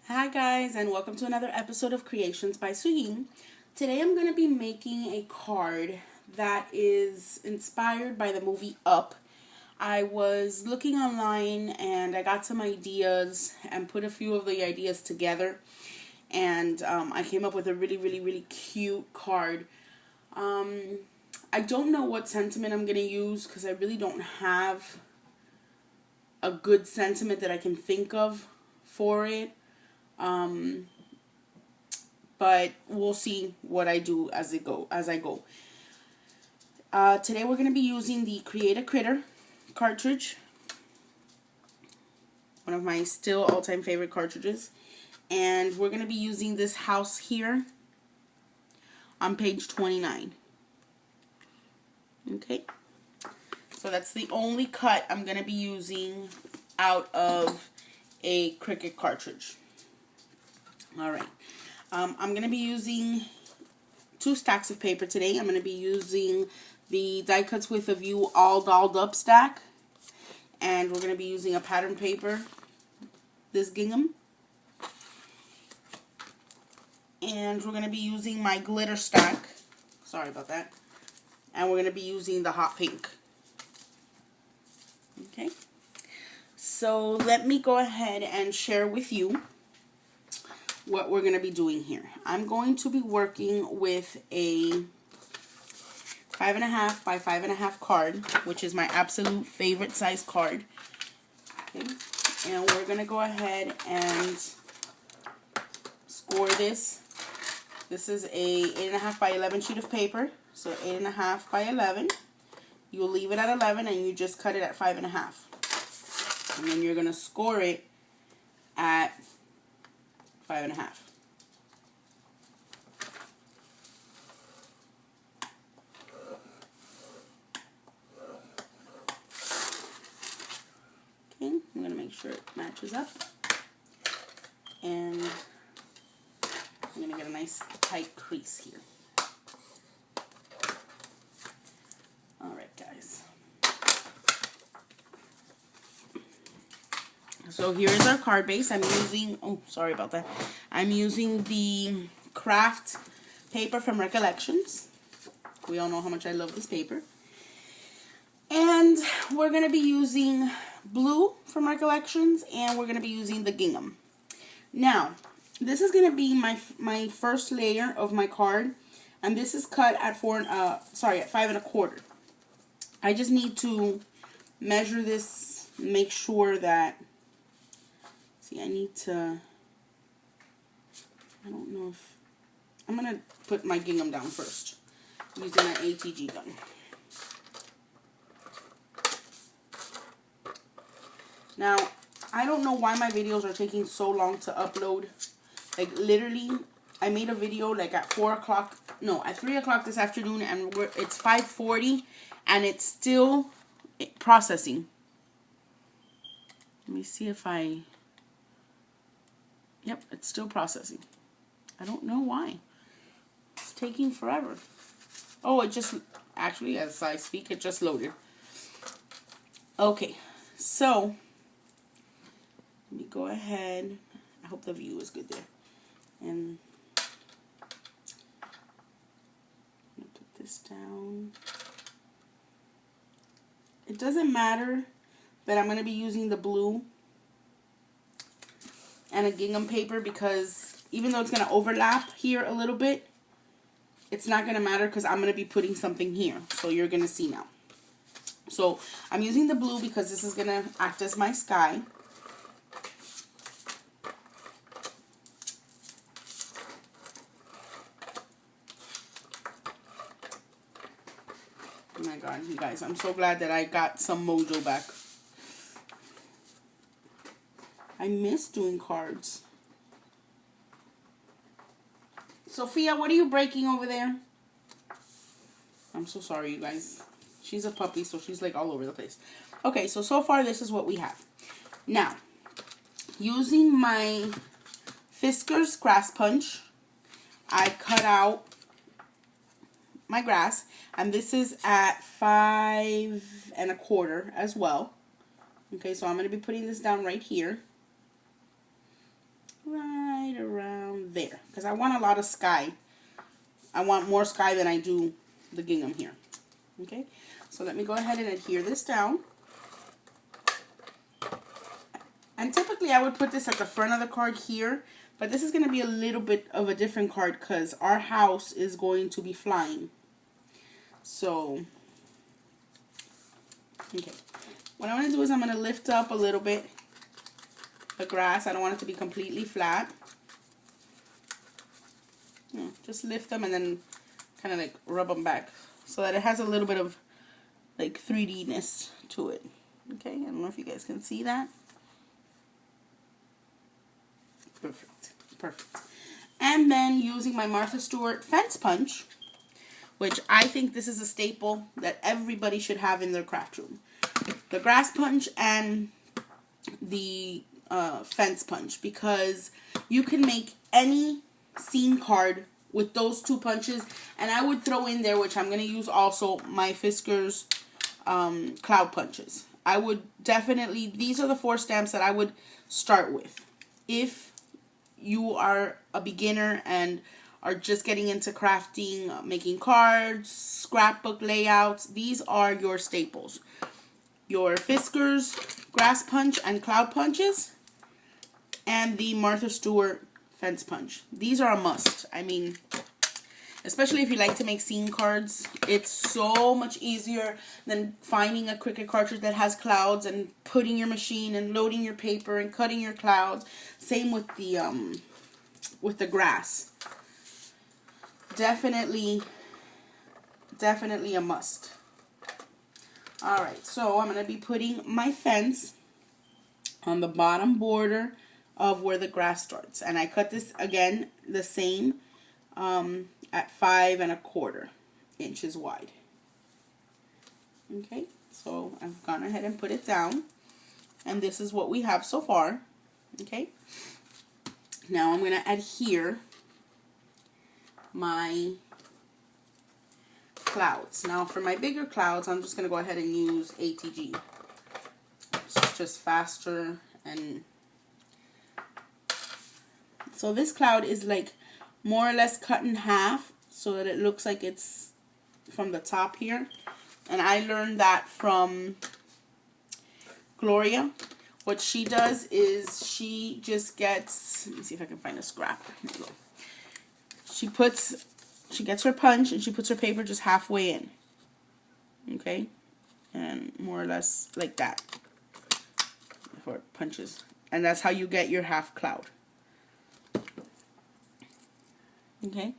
Hi guys, and welcome to another episode of Creations by Suyin. Today I'm going to be making a card that is inspired by the movie Up. I was looking online and I got some ideas and put a few of the ideas together, and I came up with a really cute card. I don't know what sentiment I'm going to use because I really don't have a good sentiment that I can think of for it. But we'll see what I do as I go. Today we're going to be using the Create a Critter cartridge, one of my still all-time favorite cartridges, and we're going to be using this house here on page 29. Okay, so that's the only cut I'm going to be using out of a Cricut cartridge. Alright, I'm going to be using 2 stacks of paper today. I'm going to be using the Die Cuts with a View All Dolled Up stack. And we're going to be using a pattern paper, this gingham. And we're going to be using my glitter stack. Sorry about that. And we're going to be using the hot pink. Okay. So let me go ahead and share with you what we're going to be doing here. I'm going to be working with a 5.5 by 5.5 card, which is my absolute favorite size card. Okay. And we're going to go ahead and score this. This is a 8.5 by 11 sheet of paper. So 8.5 by 11. You'll leave it at 11 and you just cut it at 5.5. And then you're going to score it at 5.5. Okay, I'm going to make sure it matches up. And I'm going to get a nice tight crease here. Alright guys. So here's our card base. I'm using, oh sorry about that. I'm using the craft paper from Recollections. We all know how much I love this paper. And we're going to be using blue from Recollections, and we're going to be using the gingham. Now, this is going to be my first layer of my card, and this is cut at 5.25. I just need to measure this, make sure that, see, I don't know if, I'm going to put my gingham down first using an ATG gun. Now, I don't know why my videos are taking so long to upload. Like, literally, I made a video like at 3 o'clock this afternoon, and it's 5:40, and it's still processing. Let me see if yep, it's still processing. I don't know why. It's taking forever. Oh, it just, actually, as I speak, it just loaded. Okay, so let me go ahead. I hope the view is good there. And I'm going to put this down. It doesn't matter that I'm going to be using the blue and a gingham paper, because even though it's going to overlap here a little bit, it's not going to matter because I'm going to be putting something here. So you're going to see now. So I'm using the blue because this is going to act as my sky. Oh my god, you guys, I'm so glad that I got some mojo back. I miss doing cards. Sophia, what are you breaking over there? I'm so sorry, you guys. She's a puppy, so she's like all over the place. Okay, so far this is what we have. Now, using my Fiskars grass punch, I cut out my grass, and this is at 5.25 as well. Okay, so I'm going to be putting this down right here. there because I want a lot of sky. I want more sky than I do the gingham here. Okay, so let me go ahead and adhere this down. And typically I would put this at the front of the card here, but this is going to be a little bit of a different card because our house is going to be flying. So, okay. What I'm going to do is I'm going to lift up a little bit the grass. I don't want it to be completely flat. Just lift them and then kind of like rub them back so that it has a little bit of like 3D-ness to it. Okay, I don't know if you guys can see that. Perfect, perfect. And then using my Martha Stewart fence punch, which I think this is a staple that everybody should have in their craft room. The grass punch and the fence punch, because you can make any scene card with those two punches. And I would throw in there, which I'm going to use also, my Fiskars cloud punches. I would definitely, these are the 4 stamps that I would start with. If you are a beginner and are just getting into crafting, making cards, scrapbook layouts, these are your staples. Your Fiskars grass punch and cloud punches, and the Martha Stewart fence punch. These are a must. I mean, especially if you like to make scene cards, it's so much easier than finding a Cricut cartridge that has clouds and putting your machine and loading your paper and cutting your clouds. Same with the grass. Definitely a must. Alright, so I'm going to be putting my fence on the bottom border of where the grass starts. And I cut this, again, the same at 5 1/4 inches wide. Okay, so I've gone ahead and put it down. And this is what we have so far. Okay, now I'm going to adhere my clouds. Now for my bigger clouds, I'm just going to go ahead and use ATG. It's just faster. And so this cloud is like more or less cut in half so that it looks like it's from the top here. And I learned that from Gloria. What she does is she just gets, let me see if I can find a scrap. Here we go. She gets her punch and she puts her paper just halfway in. Okay? And more or less like that. Before it punches. And that's how you get your half cloud. Okay?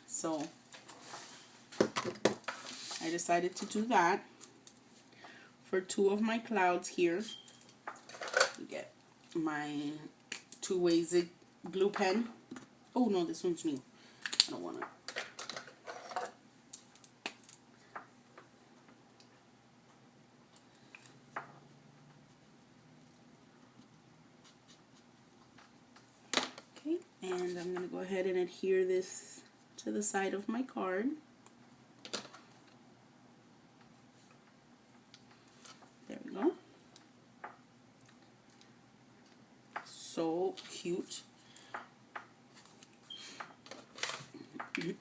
So, I decided to do that for 2 of my clouds here. Get my 2-way zig glue pen. Oh no, this one's new. I don't want it. Okay, and I'm going to go ahead and adhere this to the side of my card. There we go. So cute.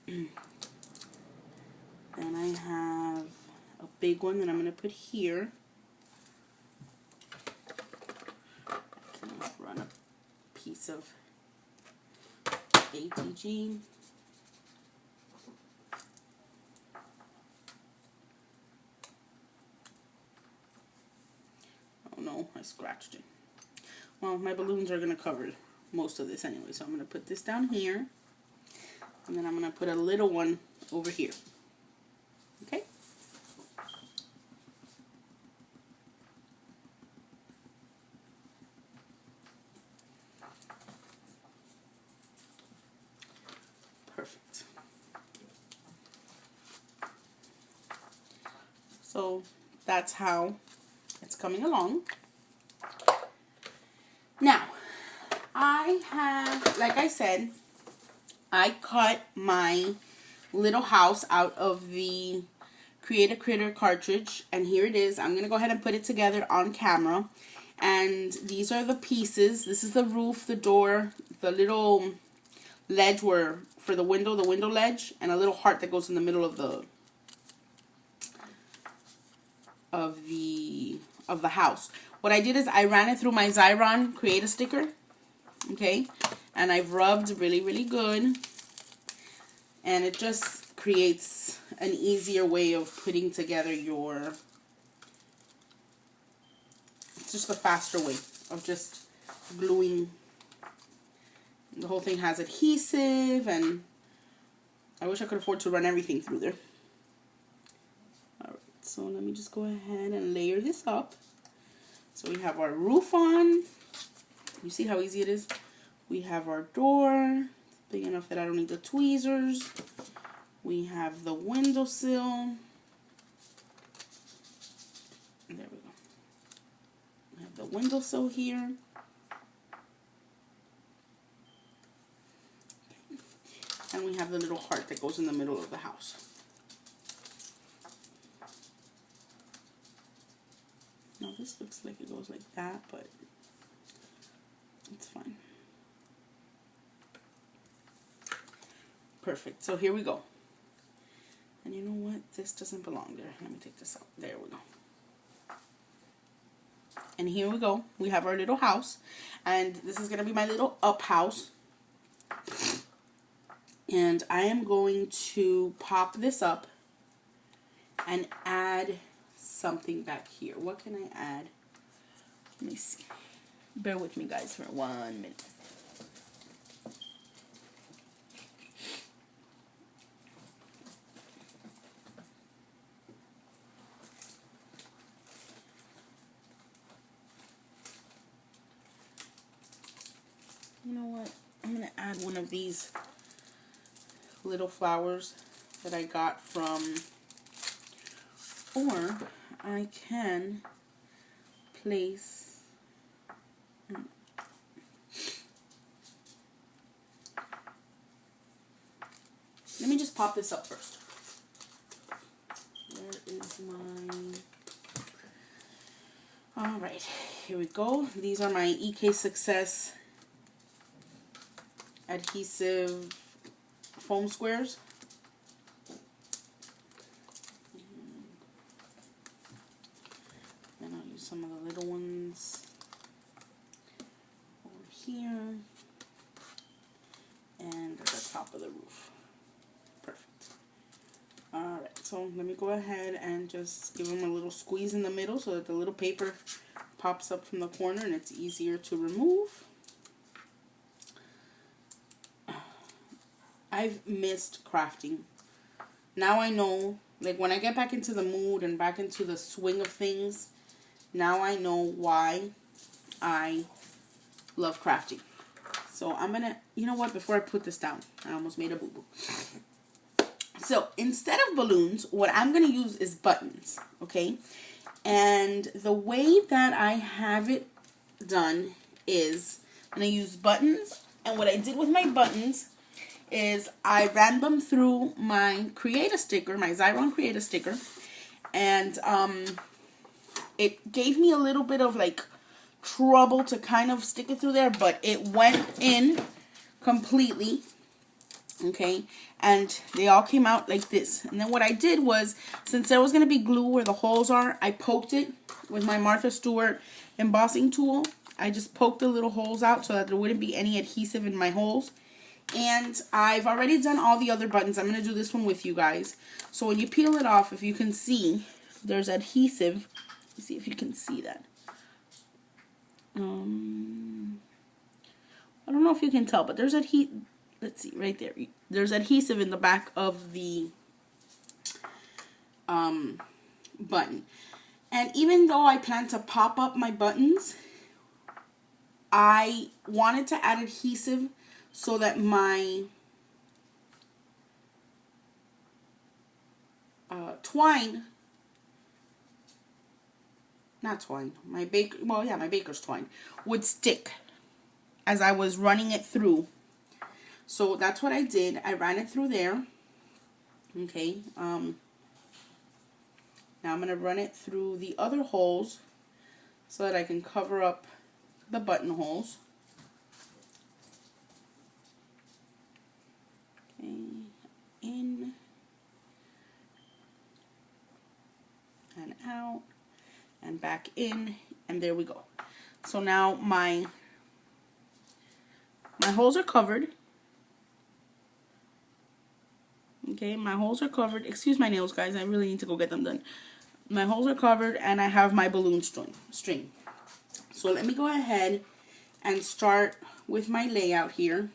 Then I have a big one that I'm going to put here. I can run a piece of ATG. Oh no, I scratched it. Well, my balloons are going to cover most of this anyway, so I'm going to put this down here. And then I'm going to put a little one over here. Okay? Perfect. So that's how it's coming along. Now, I have, like I said, I cut my little house out of the Create a Critter cartridge, and here it is. I'm going to go ahead and put it together on camera. And these are the pieces. This is the roof, the door, the little ledge where for the window ledge, and a little heart that goes in the middle of the house. What I did is I ran it through my Xyron Create-A-Sticker, okay, and I've rubbed really, really good, and it just creates an easier way of putting together your, it's just a faster way of just gluing. The whole thing has adhesive, and I wish I could afford to run everything through there. Alright, so let me just go ahead and layer this up. So we have our roof on. You see how easy it is? We have our door, big enough that I don't need the tweezers. We have the windowsill. There we go. We have the windowsill here. And we have the little heart that goes in the middle of the house. Now this looks like it goes like that, but it's fine. Perfect. So here we go. And you know what? This doesn't belong there. Let me take this out. There we go. And here we go. We have our little house. And this is going to be my little up house. And I am going to pop this up and add something back here. What can I add? Let me see. Bear with me, guys, for 1 minute. You know what? I'm going to add one of these little flowers that I got from, or I can place let me just pop this up first. Where is my, alright, here we go. These are my EK Success adhesive foam squares. And I'll use some of the little ones over here and at the top of the roof. Perfect. Alright, so let me go ahead and just give them a little squeeze in the middle so that the little paper pops up from the corner and it's easier to remove. I've missed crafting. Now I know, like when I get back into the mood and back into the swing of things, now I know why I love crafting. So I'm gonna, you know what, before I put this down, I almost made a boo-boo. So instead of balloons, what I'm gonna use is buttons, okay? And the way that I have it done is I'm gonna use buttons, and what I did with my buttons is I ran them through my Create-A-Sticker, my Xyron Create-A-Sticker, and it gave me a little bit of like trouble to kind of stick it through there, but it went in completely, okay, and they all came out like this. And then what I did was, since there was going to be glue where the holes are, I poked it with my Martha Stewart embossing tool. I just poked the little holes out so that there wouldn't be any adhesive in my holes. And I've already done all the other buttons. I'm going to do this one with you guys. So when you peel it off, if you can see, there's adhesive. Let's see if you can see that. I don't know if you can tell, but there's adhesive. Let's see, right there. There's adhesive in the back of the button. And even though I plan to pop up my buttons, I wanted to add adhesive so that my my baker's twine would stick as I was running it through. So that's what I did. I ran it through there. Okay. Now I'm going to run it through the other holes so that I can cover up the buttonholes. Okay, in and out and back in, and there we go. So now my holes are covered. Okay, my holes are covered. Excuse my nails, guys. I really need to go get them done. My holes are covered, and I have my balloon string. So let me go ahead and start with my layout here.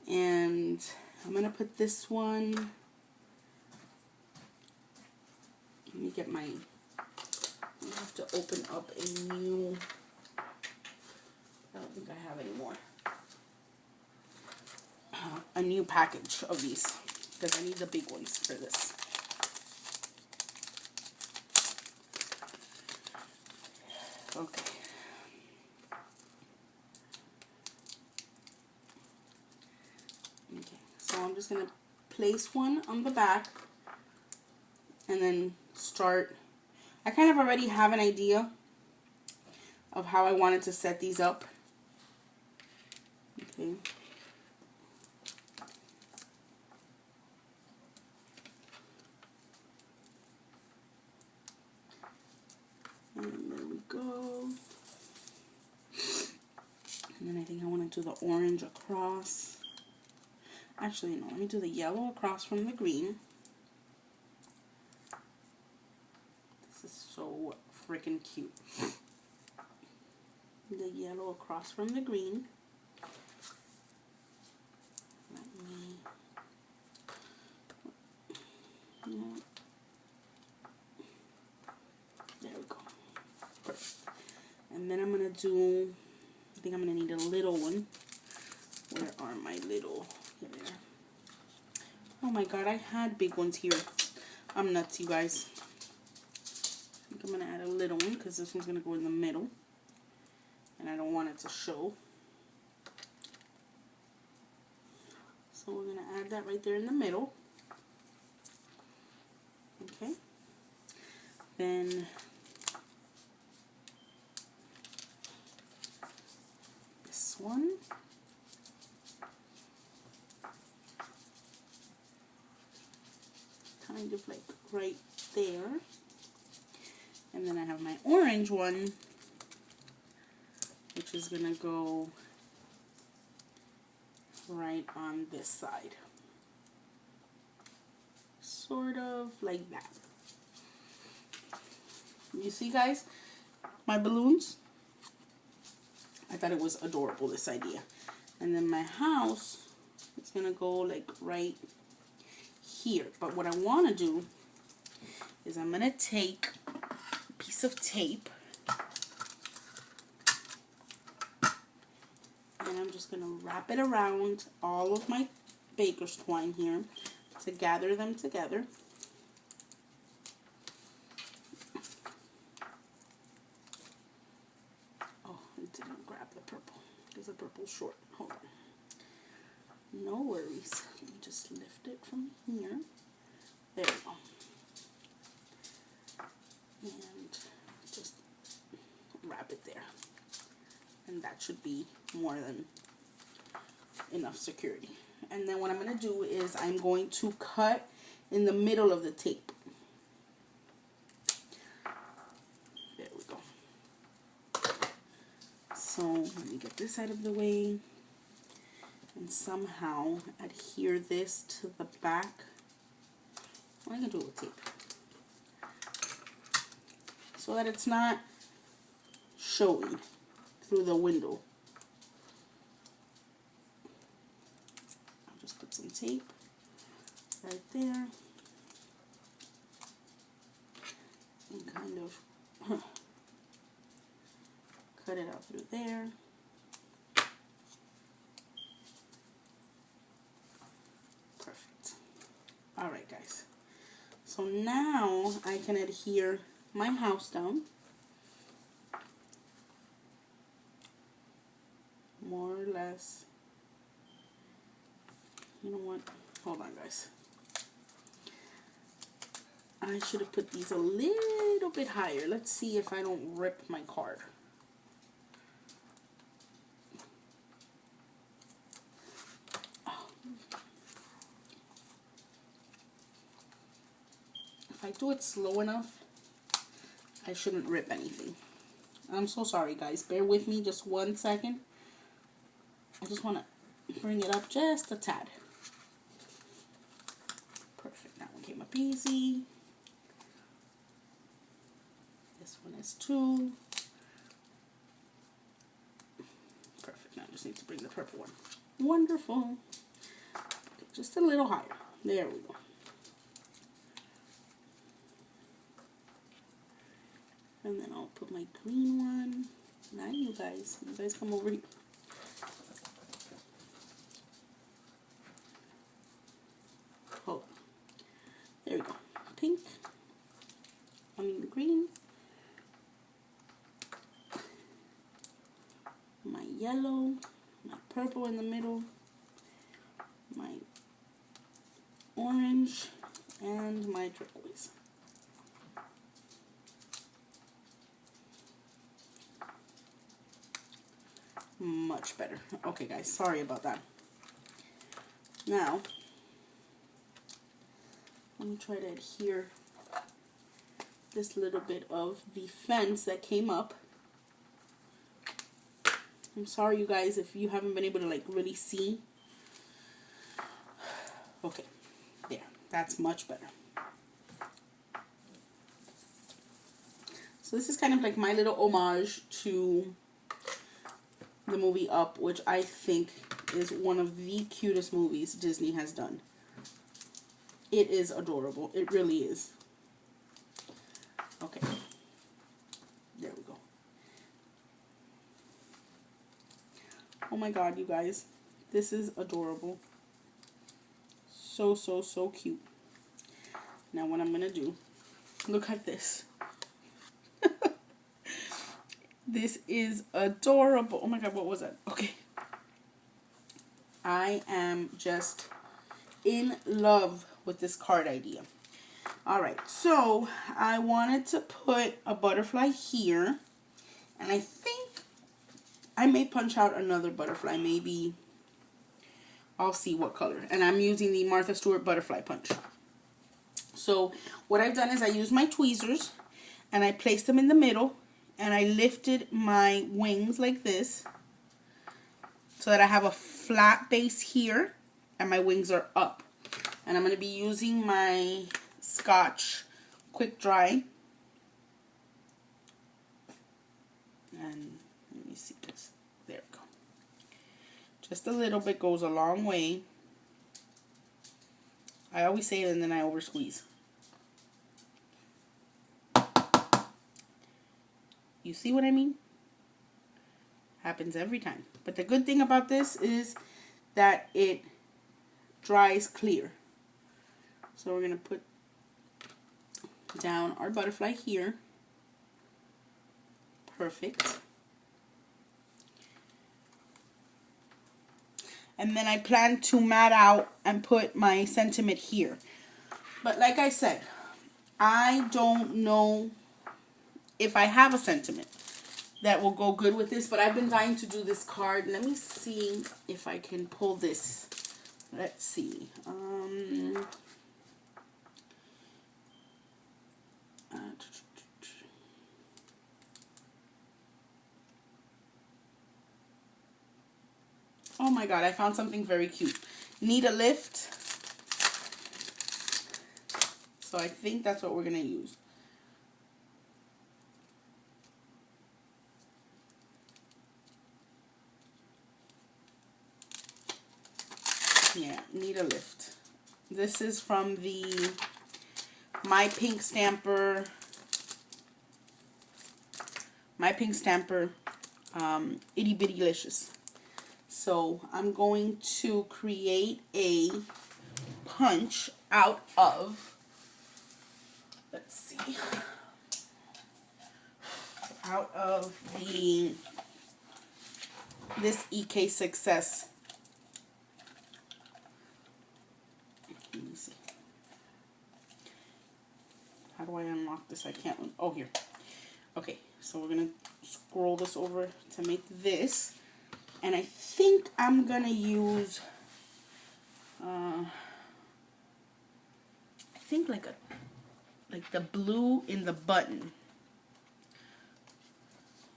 And I'm going to put this one. Let me get my... I have to open up a new... I don't think I have any more. A new package of these, because I need the big ones for this. Okay. Okay, so I'm just going to place one on the back and then start. I kind of already have an idea of how I wanted to set these up. Okay. And there we go. And then I think I want to do the orange across. Actually, no, let me do the yellow across from the green. This is so freaking cute. The yellow across from the green. Let me... There we go. Perfect. And then I'm going to do... I think I'm going to need a little one. Where are my little... Here they are. Oh my god, I had big ones here. I'm nuts, you guys. I think I'm going to add a little one because this one's going to go in the middle. And I don't want it to show. So we're going to add that right there in the middle. Okay. Then this one. Kind of like right there. And then I have my orange one, which is going to go right on this side. Sort of like that. You see, guys, my balloons? I thought it was adorable, this idea. And then my house is going to go like right here. But what I want to do is I'm going to take a piece of tape and I'm just going to wrap it around all of my baker's twine here to gather them together. Oh, I didn't grab the purple because the purple's short. Hold on. No worries. Let me just lift it from here. There we go. And just wrap it there. And that should be more than enough security. And then what I'm going to do is I'm going to cut in the middle of the tape. There we go. So let me get this out of the way and somehow adhere this to the back. I'm going to do it with tape so that it's not showing through the window. I'll just put some tape right there and kind of cut it out through there. Perfect. Alright, guys. So now I can adhere my house down. More or less. You know what? Hold on, guys. I should have put these a little bit higher. Let's see if I don't rip my card. If I do it slow enough, I shouldn't rip anything. I'm so sorry, guys. Bear with me just 1 second. I just want to bring it up just a tad. Perfect. That one came up easy. This one is 2. Perfect. Now I just need to bring the purple one. Wonderful. Okay, just a little higher. There we go. And then I'll put my green one. Now you guys come over here. Hold on. There we go. Pink. I mean green. My yellow. My purple in the middle. My orange. And my turquoise. Much better. Okay, guys, sorry about that. Now, let me try to adhere this little bit of the fence that came up. I'm sorry, you guys, if you haven't been able to like really see. Okay, there. That's much better. So this is kind of like my little homage to the movie Up, which I think is one of the cutest movies Disney has done. It is adorable. It really is. Okay. There we go. Oh my god, you guys. This is adorable. So, so, so cute. Now what I'm going to do, look at this. This is adorable. Oh my god, what was that? Okay. I am just in love with this card idea. Alright, so I wanted to put a butterfly here. And I think I may punch out another butterfly. Maybe I'll see what color. And I'm using the Martha Stewart butterfly punch. So what I've done is I used my tweezers and I placed them in the middle. And I lifted my wings like this so that I have a flat base here and my wings are up. And I'm going to be using my Scotch Quick Dry. And let me see this. There we go. Just a little bit goes a long way. I always say it and then I over squeeze. You see what I mean? Happens every time. But the good thing about this is that it dries clear. So we're going to put down our butterfly here. Perfect. And then I plan to mat out and put my sentiment here. But like I said, I don't know if I have a sentiment that will go good with this, but I've been dying to do this card. Let me see if I can pull this. Let's see. Oh my god, I found something very cute. Need a lift. So I think that's what we're going to use. Yeah, need a lift. This is from the My Pink Stamper Itty Bitty Licious. So I'm going to create a punch out of, let's see, out of this EK Success. Let me see. How do I unlock this? I can't. Oh, here. Okay, so we're gonna scroll this over to make this, and I think I'm gonna use I think like the blue in the button.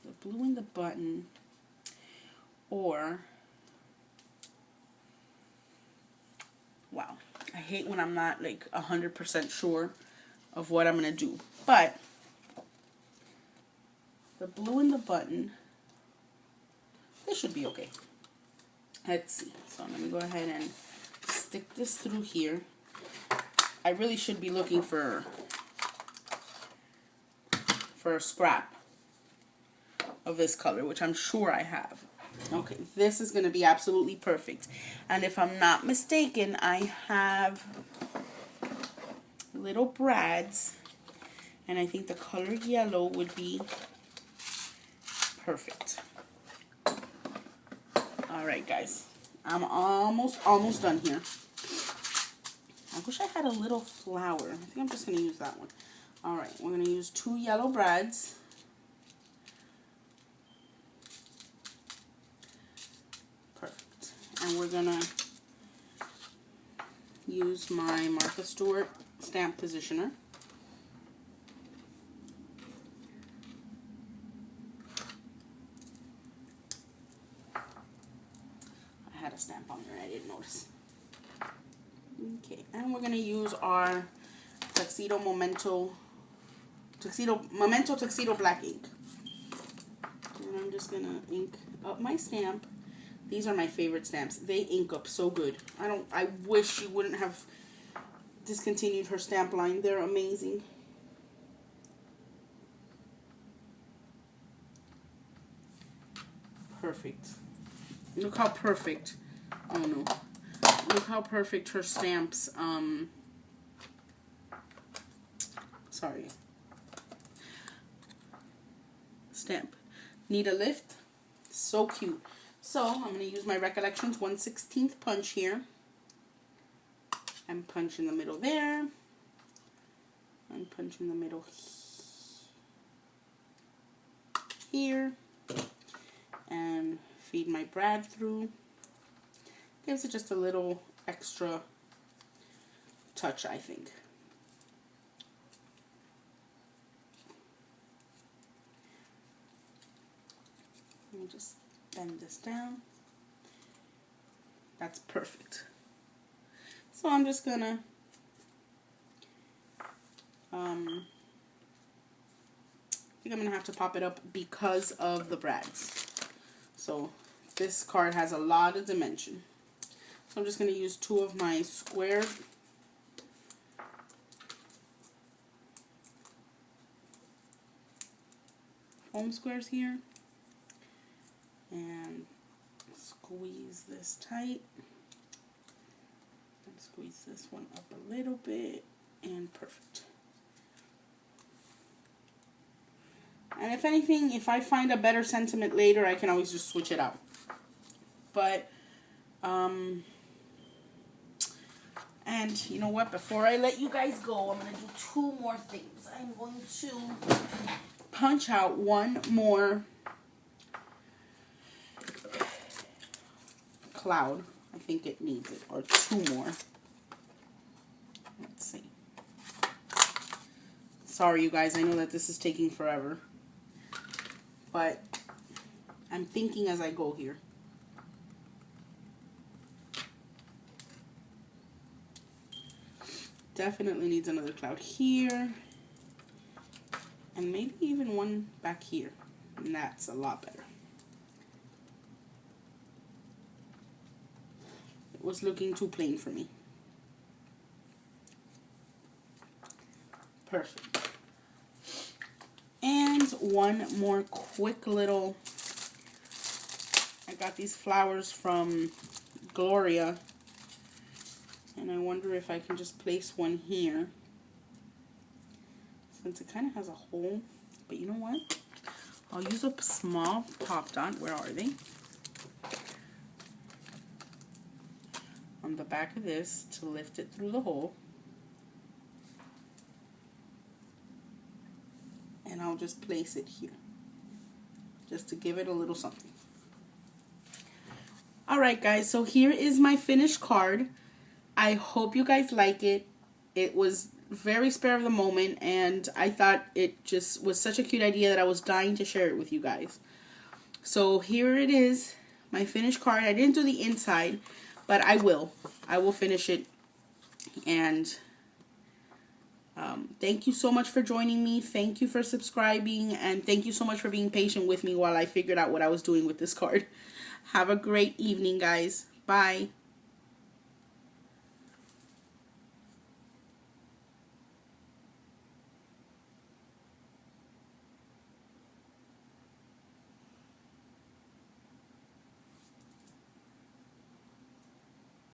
The blue in the button, or wow, I hate when I'm not like 100% sure of what I'm gonna do, but the blue in the button, this should be okay. Let's see. So I'm gonna go ahead and stick this through here. I really should be looking for a scrap of this color, which I'm sure I have. Okay, this is going to be absolutely perfect. And if I'm not mistaken, I have little brads, and I think the color yellow would be perfect. Alright guys, I'm almost done here. I wish I had a little flower. I think I'm just going to use that one. Alright, we're going to use 2 yellow brads. Perfect. And we're going to use my Martha Stewart stamp positioner. I had a stamp on there, I didn't notice. Okay, and we're going to use our Memento Tuxedo black ink. And I'm just gonna ink up my stamp. These are my favorite stamps. They ink up so good. I wish she wouldn't have discontinued her stamp line. They're amazing. Perfect. Look how perfect. Oh no. Look how perfect her stamps, sorry. Stamp. Need a lift? So cute. So, I'm going to use my Recollections 1/16 punch here. And punch in the middle there. And punch in the middle here. And feed my brad through. Gives it just a little extra touch, I think. Let me just bend this down. That's perfect. So I'm just gonna I think I'm gonna have to pop it up because of the brads. So this card has a lot of dimension. So I'm just gonna use 2 of my square foam squares here. And squeeze this tight. And squeeze this one up a little bit. And perfect. And if anything, if I find a better sentiment later, I can always just switch it out. But, and you know what? Before I let you guys go, I'm going to do 2 more things. I'm going to punch out 1 more cloud. I think it needs it, or 2 more. Let's see. Sorry you guys, I know that this is taking forever, but I'm thinking as I go here. Definitely needs another cloud here, and maybe even one back here, and that's a lot better. Was looking too plain for me. Perfect. And 1 more quick little, I got these flowers from Gloria, and I wonder if I can just place one here, since it kind of has a hole. But you know what? I'll use a small Pop Dot. Where are they? On the back of this to lift it through the hole. And I'll just place it here, just to give it a little something. Alright guys, so here is my finished card. I hope you guys like it. It was very spare of the moment, and I thought it just was such a cute idea that I was dying to share it with you guys. So here it is, my finished card. I didn't do the inside, but I will. I will finish it. And thank you so much for joining me. Thank you for subscribing, and thank you so much for being patient with me while I figured out what I was doing with this card. Have a great evening, guys. Bye.